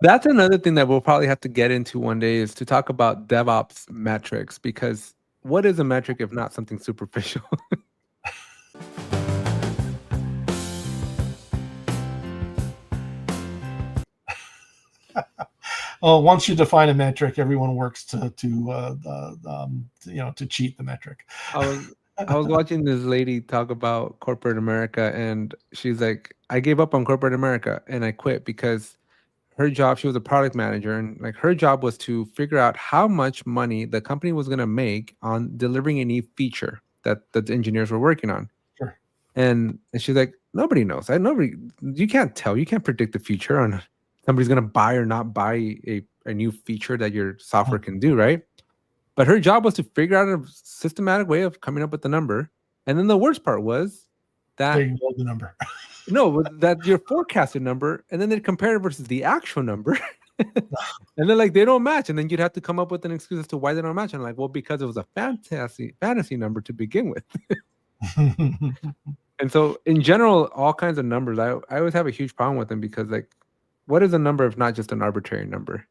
That's another thing that we'll probably have to get into one day is to talk about DevOps metrics, because what is a metric if not something superficial? Oh, once you define a metric, everyone works to cheat the metric. I was I was watching this lady talk about corporate America, and she's like, I gave up on corporate America and I quit because her job, she was a product manager, and like her job was to figure out how much money the company was going to make on delivering a new feature that the engineers were working on. Sure. And she's like, nobody knows. You can't tell, you can't predict the future on somebody's going to buy or not buy a new feature that your software can do, right? But her job was to figure out a systematic way of coming up with the number. And then the worst part was that They know the number. no, that your forecasted number, and then they compare it versus the actual number. And then like they don't match, and then you'd have to come up with an excuse as to why they don't match. And like, well, because it was a fantasy number to begin with. And so in general, all kinds of numbers, I always have a huge problem with them, because like, what is a number if not just an arbitrary number?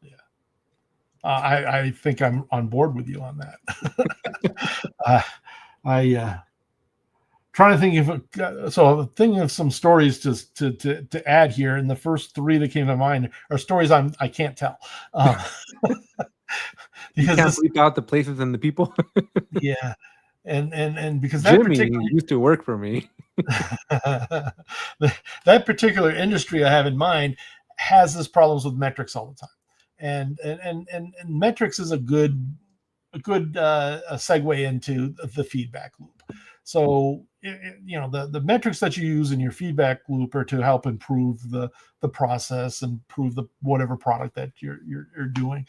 Yeah. I think I'm on board with you on that. Trying to think thinking of some stories to add here, and the first three that came to mind are stories I can't tell. You can't bleep out the places and the people. Yeah, and because that Jimmy used to work for me. That particular industry I have in mind has this problems with metrics all the time, and metrics is a good segue into the feedback loop. So the metrics that you use in your feedback loop are to help improve the process and improve the whatever product that you're doing,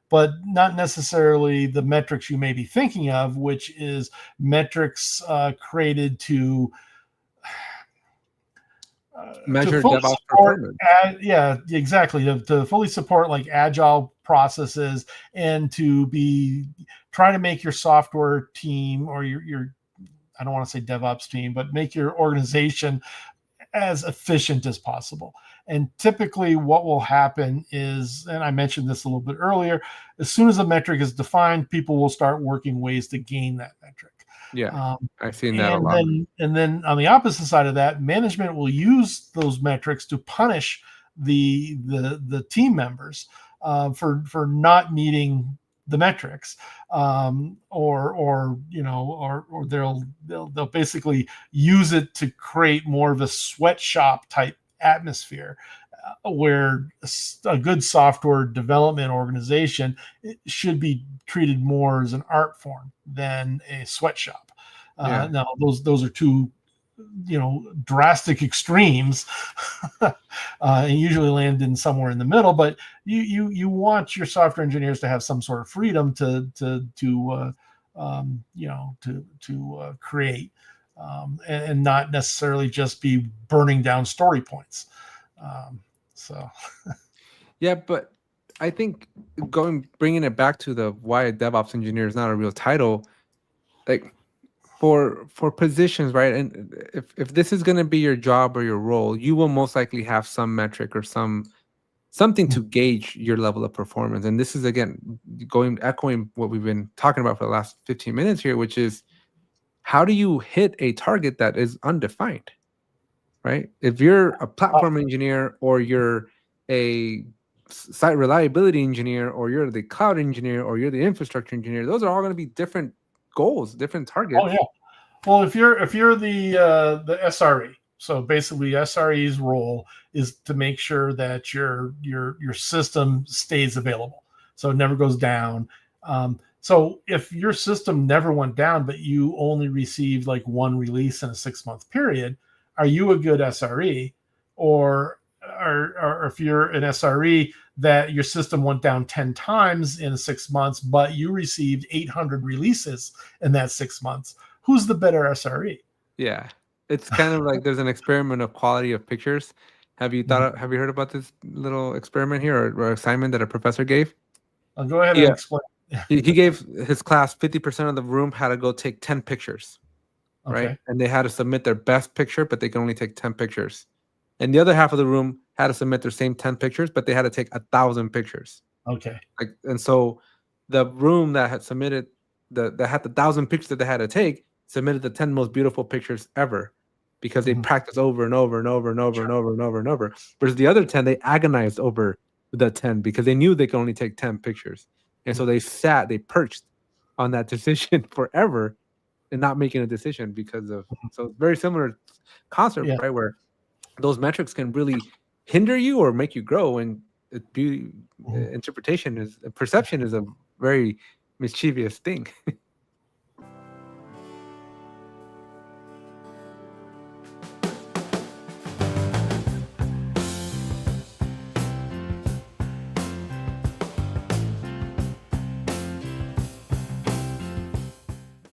but not necessarily the metrics you may be thinking of, which is metrics created to measure DevOps performance. Yeah, exactly. To fully support like agile processes, and to try to make your software team or your I don't want to say DevOps team, but make your organization as efficient as possible. And typically what will happen is, and I mentioned this a little bit earlier, as soon as a metric is defined, people will start working ways to gain that metric. Yeah, I've seen that a lot. And then on the opposite side of that, management will use those metrics to punish the team members for not meeting the metrics, or they'll basically use it to create more of a sweatshop type atmosphere, where a good software development organization should be treated more as an art form than a sweatshop. Now those are two drastic extremes, and usually land in somewhere in the middle. But you want your software engineers to have some sort of freedom to create, and not necessarily just be burning down story points. Yeah, but I think bringing it back to the why a DevOps engineer is not a real title, like for positions, right? And if this is going to be your job or your role, you will most likely have some metric or something to gauge your level of performance. And this is, again, echoing what we've been talking about for the last 15 minutes here, which is, how do you hit a target that is undefined, right? If you're a platform engineer, or you're a site reliability engineer, or you're the cloud engineer, or you're the infrastructure engineer, those are all going to be different goals, different targets. Oh yeah. Well, if you're the SRE, so basically SRE's role is to make sure that your system stays available, so it never goes down. So if your system never went down, but you only received like one release in a 6-month period, are you a good SRE? Or if you're an SRE that your system went down 10 times in 6 months, but you received 800 releases in that 6 months, who's the better SRE? Yeah, it's kind of like there's an experiment of quality of pictures. Have you heard about this little experiment here, or assignment that a professor gave? I'll go ahead and explain. He gave his class 50% of the room had to go take 10 pictures, right? Okay. And they had to submit their best picture, but they can only take 10 pictures. and the other half of the room had to submit their same 10 pictures, but they had to take 1,000 pictures. Okay. Like, and so the room that had submitted that had the 1,000 pictures that they had to take submitted the 10 most beautiful pictures ever, because they practiced over and over and over and over and over and over and over. Versus the other 10, they agonized over the 10 because they knew they could only take 10 pictures. And so they perched on that decision forever and not making a decision because of, so very similar concept, right? Where those metrics can really hinder you or make you grow. And beauty interpretation is, perception is a very mischievous thing.